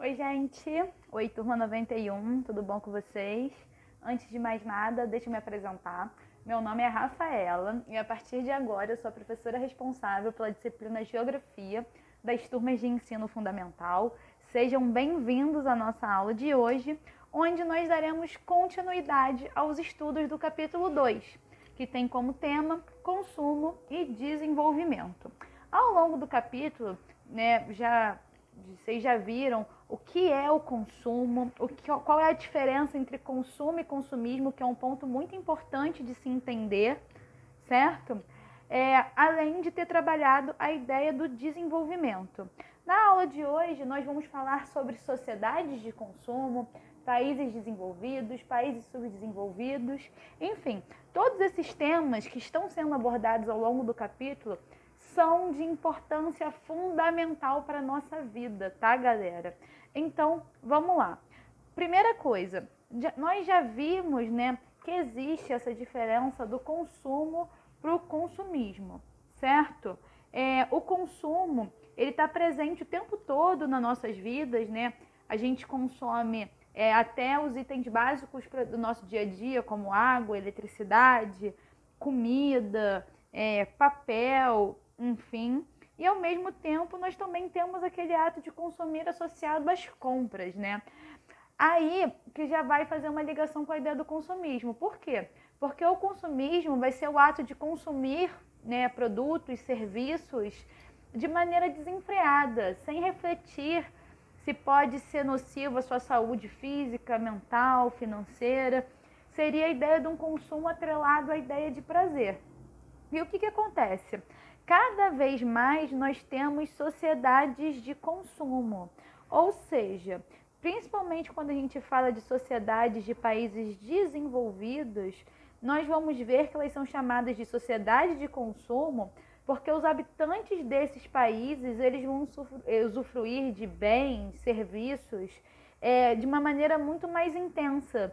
Oi, gente! Oi, turma 91, tudo bom com vocês? Antes de mais nada, deixa eu me apresentar. Meu nome é Rafaela e a partir de agora eu sou a professora responsável pela disciplina Geografia das turmas de ensino fundamental. Sejam bem-vindos à nossa aula de hoje, onde nós daremos continuidade aos estudos do capítulo 2, que tem como tema consumo e desenvolvimento. Ao longo do capítulo, vocês já viram o que é o consumo, qual é a diferença entre consumo e consumismo, que é um ponto muito importante de se entender, certo? Além de ter trabalhado a ideia do desenvolvimento. Na aula de hoje, nós vamos falar sobre sociedades de consumo, países desenvolvidos, países subdesenvolvidos, enfim, todos esses temas que estão sendo abordados ao longo do capítulo são de importância fundamental para a nossa vida, tá, galera? Então, vamos lá. Primeira coisa, nós já vimos, que existe essa diferença do consumo para o consumismo, certo? O consumo, ele está presente o tempo todo nas nossas vidas, A gente consome até os itens básicos do nosso dia a dia, como água, eletricidade, comida, papel, enfim. E ao mesmo tempo nós também temos aquele ato de consumir associado às compras, Aí que já vai fazer uma ligação com a ideia do consumismo. Por quê? Porque o consumismo vai ser o ato de consumir, produtos, serviços de maneira desenfreada, sem refletir se pode ser nocivo à sua saúde física, mental, financeira. Seria a ideia de um consumo atrelado à ideia de prazer. E o que acontece? Cada vez mais nós temos sociedades de consumo, ou seja, principalmente quando a gente fala de sociedades de países desenvolvidos, nós vamos ver que elas são chamadas de sociedades de consumo porque os habitantes desses países eles vão usufruir de bens, serviços, de uma maneira muito mais intensa.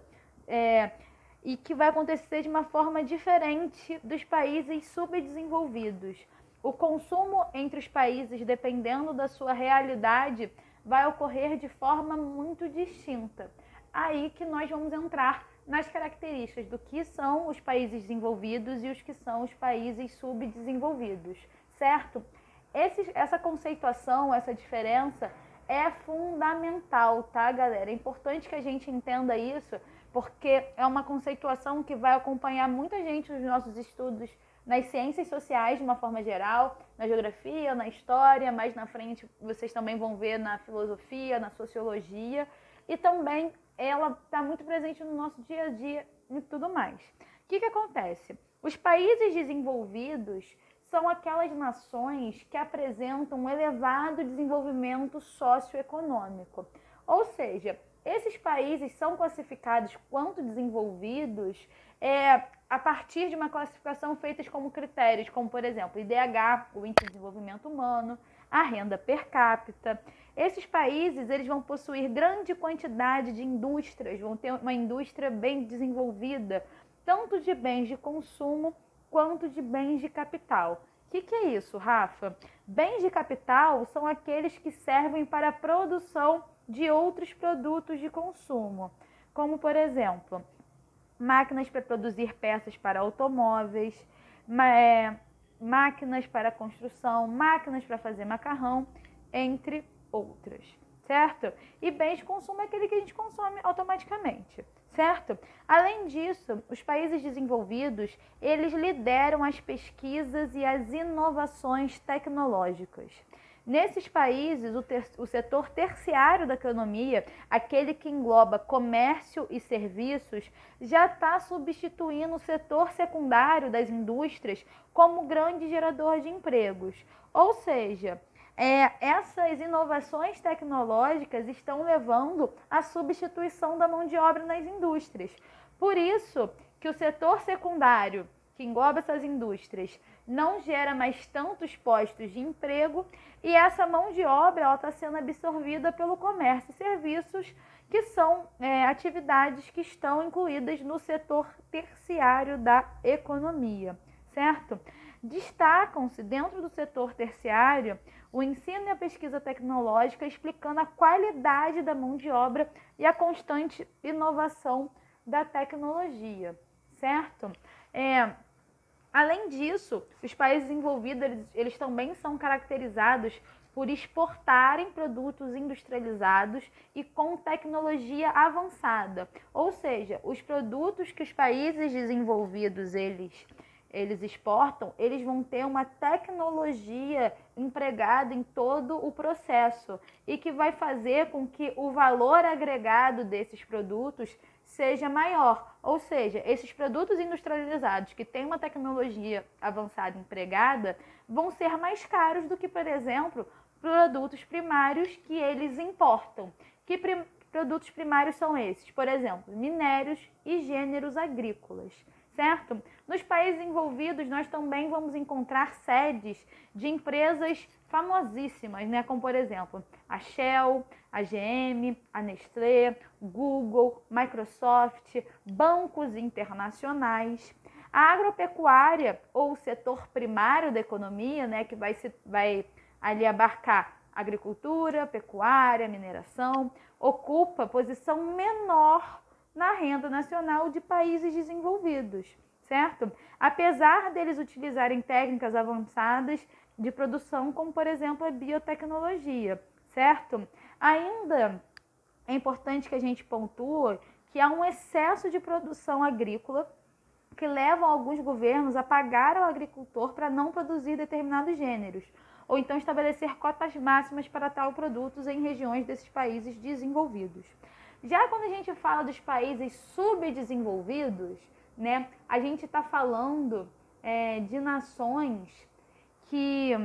E que vai acontecer de uma forma diferente dos países subdesenvolvidos. O consumo entre os países, dependendo da sua realidade, vai ocorrer de forma muito distinta. Aí que nós vamos entrar nas características do que são os países desenvolvidos e os que são os países subdesenvolvidos, certo? Essa conceituação, essa diferença é fundamental, tá, galera? É importante que a gente entenda isso, porque é uma conceituação que vai acompanhar muita gente nos nossos estudos nas ciências sociais, de uma forma geral, na geografia, na história, mais na frente vocês também vão ver na filosofia, na sociologia, e também ela está muito presente no nosso dia a dia e tudo mais. O que acontece? Os países desenvolvidos são aquelas nações que apresentam um elevado desenvolvimento socioeconômico, ou seja, esses países são classificados quanto desenvolvidos a partir de uma classificação feita como critérios, como, por exemplo, IDH, o Índice de Desenvolvimento Humano, a renda per capita. Esses países eles vão possuir grande quantidade de indústrias, vão ter uma indústria bem desenvolvida, tanto de bens de consumo quanto de bens de capital. O que é isso, Rafa? Bens de capital são aqueles que servem para a produção de outros produtos de consumo, como, por exemplo, máquinas para produzir peças para automóveis, máquinas para construção, máquinas para fazer macarrão, entre outras, certo? E bens de consumo é aquele que a gente consome automaticamente, certo? Além disso, os países desenvolvidos, eles lideram as pesquisas e as inovações tecnológicas. Nesses países, o setor terciário da economia, aquele que engloba comércio e serviços, já está substituindo o setor secundário das indústrias como grande gerador de empregos. Ou seja, essas inovações tecnológicas estão levando à substituição da mão de obra nas indústrias. Por isso que o setor secundário, que engloba essas indústrias, não gera mais tantos postos de emprego e essa mão de obra está sendo absorvida pelo comércio e serviços, que são atividades que estão incluídas no setor terciário da economia, certo? Destacam-se dentro do setor terciário o ensino e a pesquisa tecnológica, explicando a qualidade da mão de obra e a constante inovação da tecnologia, certo? Além disso, os países envolvidos, eles também são caracterizados por exportarem produtos industrializados e com tecnologia avançada. Ou seja, os produtos que os países desenvolvidos eles exportam, eles vão ter uma tecnologia empregada em todo o processo e que vai fazer com que o valor agregado desses produtos seja maior. Ou seja, esses produtos industrializados que têm uma tecnologia avançada empregada vão ser mais caros do que, por exemplo, produtos primários que eles importam. Que produtos primários são esses? Por exemplo, minérios e gêneros agrícolas, certo? Nos países envolvidos, nós também vamos encontrar sedes de empresas famosíssimas, né? Como, por exemplo, a Shell, a GM, a Nestlé, Google, Microsoft, bancos internacionais. A agropecuária, ou o setor primário da economia, né? Que vai ali abarcar agricultura, pecuária, mineração, ocupa posição menor na renda nacional de países desenvolvidos, certo? Apesar deles utilizarem técnicas avançadas de produção, como por exemplo a biotecnologia, certo? Ainda é importante que a gente pontue que há um excesso de produção agrícola que levam alguns governos a pagar ao agricultor para não produzir determinados gêneros, ou então estabelecer cotas máximas para tal produtos em regiões desses países desenvolvidos. Já quando a gente fala dos países subdesenvolvidos, né, a gente está falando de nações que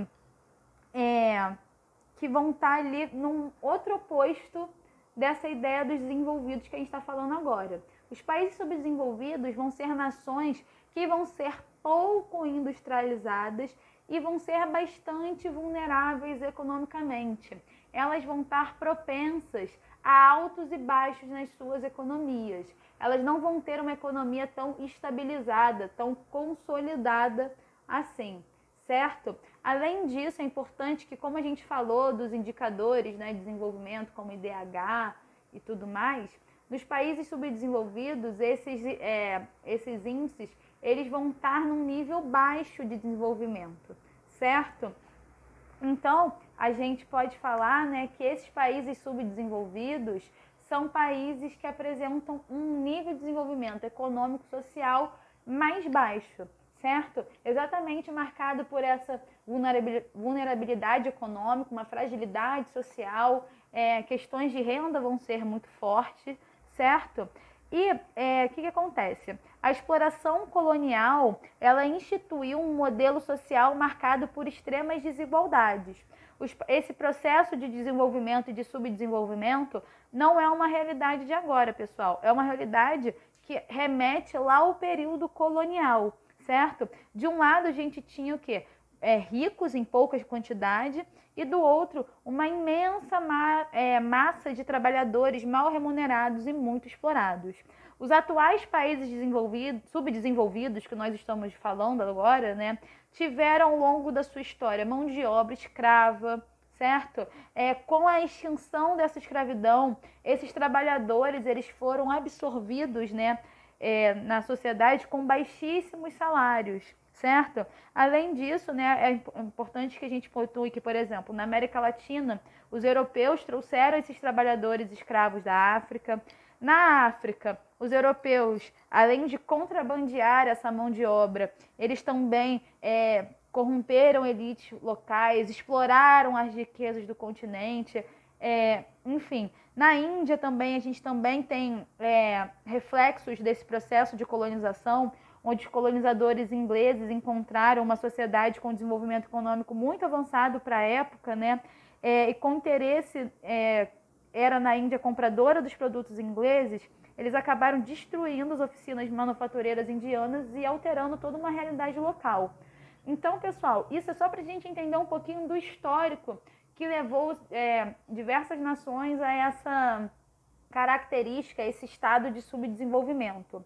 vão estar ali num outro oposto dessa ideia dos desenvolvidos que a gente está falando agora. Os países subdesenvolvidos vão ser nações que vão ser pouco industrializadas e vão ser bastante vulneráveis economicamente. Elas vão estar propensas a altos e baixos nas suas economias. Elas não vão ter uma economia tão estabilizada, tão consolidada assim, certo? Além disso, é importante que, como a gente falou dos indicadores, né, de desenvolvimento, como IDH e tudo mais, nos países subdesenvolvidos, esses índices, eles vão estar num nível baixo de desenvolvimento, certo? Então, a gente pode falar, né, que esses países subdesenvolvidos são países que apresentam um nível de desenvolvimento econômico e social mais baixo, certo? Exatamente marcado por essa vulnerabilidade econômica, uma fragilidade social, questões de renda vão ser muito fortes, certo? E o que acontece? A exploração colonial, ela instituiu um modelo social marcado por extremas desigualdades. Esse processo de desenvolvimento e de subdesenvolvimento não é uma realidade de agora, pessoal. É uma realidade que remete lá ao período colonial, certo? De um lado, a gente tinha o quê? Ricos em pouca quantidade, e do outro, uma imensa massa de trabalhadores mal remunerados e muito explorados. Os atuais países subdesenvolvidos, que nós estamos falando agora, né, tiveram ao longo da sua história mão de obra escrava, certo? Com a extinção dessa escravidão, esses trabalhadores eles foram absorvidos, né, na sociedade com baixíssimos salários, certo? Além disso, né, é importante que a gente pontue que, por exemplo, na América Latina, os europeus trouxeram esses trabalhadores escravos da África. Na África, os europeus, além de contrabandear essa mão de obra, eles também corromperam elites locais, exploraram as riquezas do continente, enfim. Na Índia também, a gente também tem reflexos desse processo de colonização, onde os colonizadores ingleses encontraram uma sociedade com desenvolvimento econômico muito avançado para a época, né? E com interesse era na Índia compradora dos produtos ingleses, eles acabaram destruindo as oficinas manufatureiras indianas e alterando toda uma realidade local. Então, pessoal, isso é só para a gente entender um pouquinho do histórico que levou diversas nações a essa característica, esse estado de subdesenvolvimento.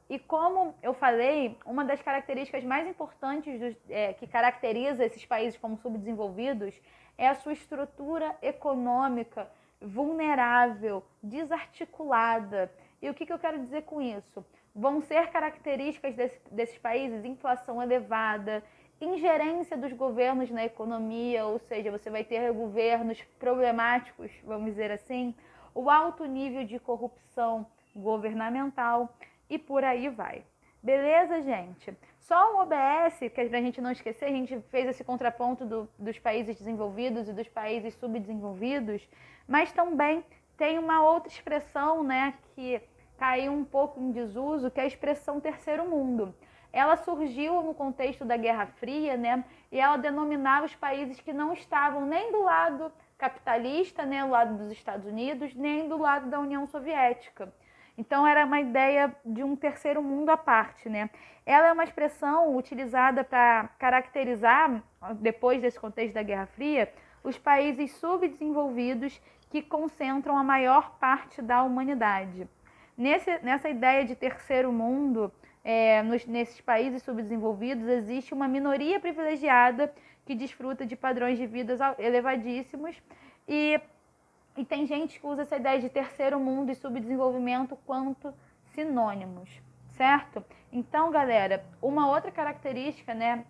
E como eu falei, uma das características mais importantes que caracteriza esses países como subdesenvolvidos é a sua estrutura econômica vulnerável, desarticulada. E o que eu quero dizer com isso? Vão ser características desses países inflação elevada, ingerência dos governos na economia, ou seja, você vai ter governos problemáticos, vamos dizer assim, o alto nível de corrupção governamental e por aí vai. Beleza, gente? Só o OBS, que pra gente não esquecer, a gente fez esse contraponto dos países desenvolvidos e dos países subdesenvolvidos, mas também tem uma outra expressão, né, que caiu um pouco em desuso, que é a expressão terceiro mundo. Ela surgiu no contexto da Guerra Fria, né, e ela denominava os países que não estavam nem do lado capitalista, né, do lado dos Estados Unidos, nem do lado da União Soviética. Então, era uma ideia de um terceiro mundo à parte, né? Ela é uma expressão utilizada para caracterizar, depois desse contexto da Guerra Fria, os países subdesenvolvidos que concentram a maior parte da humanidade. Nessa ideia de terceiro mundo, nesses países subdesenvolvidos, existe uma minoria privilegiada que desfruta de padrões de vida elevadíssimos e tem gente que usa essa ideia de terceiro mundo e subdesenvolvimento quanto sinônimos, certo? Então, galera, uma outra característica, né,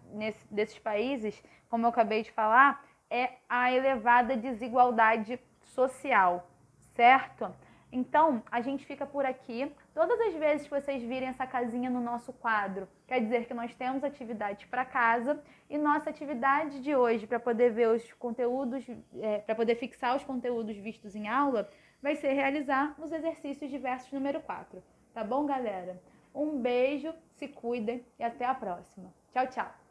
desses países, como eu acabei de falar, é a elevada desigualdade social, certo? Então, a gente fica por aqui. Todas as vezes que vocês virem essa casinha no nosso quadro, quer dizer que nós temos atividades para casa e nossa atividade de hoje, para poder ver os conteúdos, para poder fixar os conteúdos vistos em aula, vai ser realizar os exercícios diversos número 4. Tá bom, galera? Um beijo, se cuidem e até a próxima. Tchau, tchau!